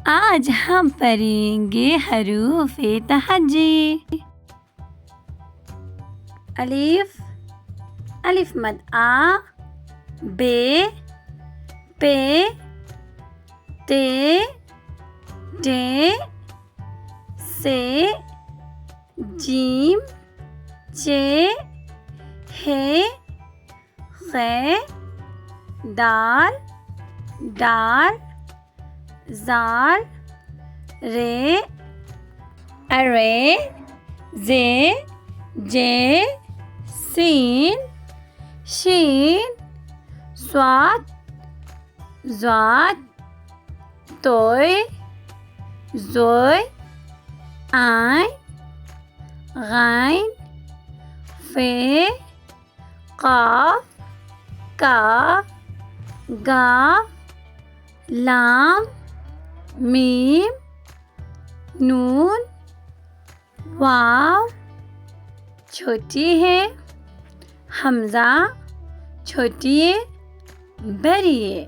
आज हम पढ़ेंगे हरूफ तहज्जी। अलिफ, अलिफ मद आ, बे, पे, ते, टे, से, जीम, चे, हे, खे, दाल, डाल, ज़ाल, रे, अरे, जे, जे, सीन, शीन, स्वाद, ज़ाद, तोय, ज़ोय, आइन, गाइन, फे, काफ, काफ, गाफ, लाम, मीम, नून, वाव, छोटी है, हमज़ा, छोटी है, बड़ी है।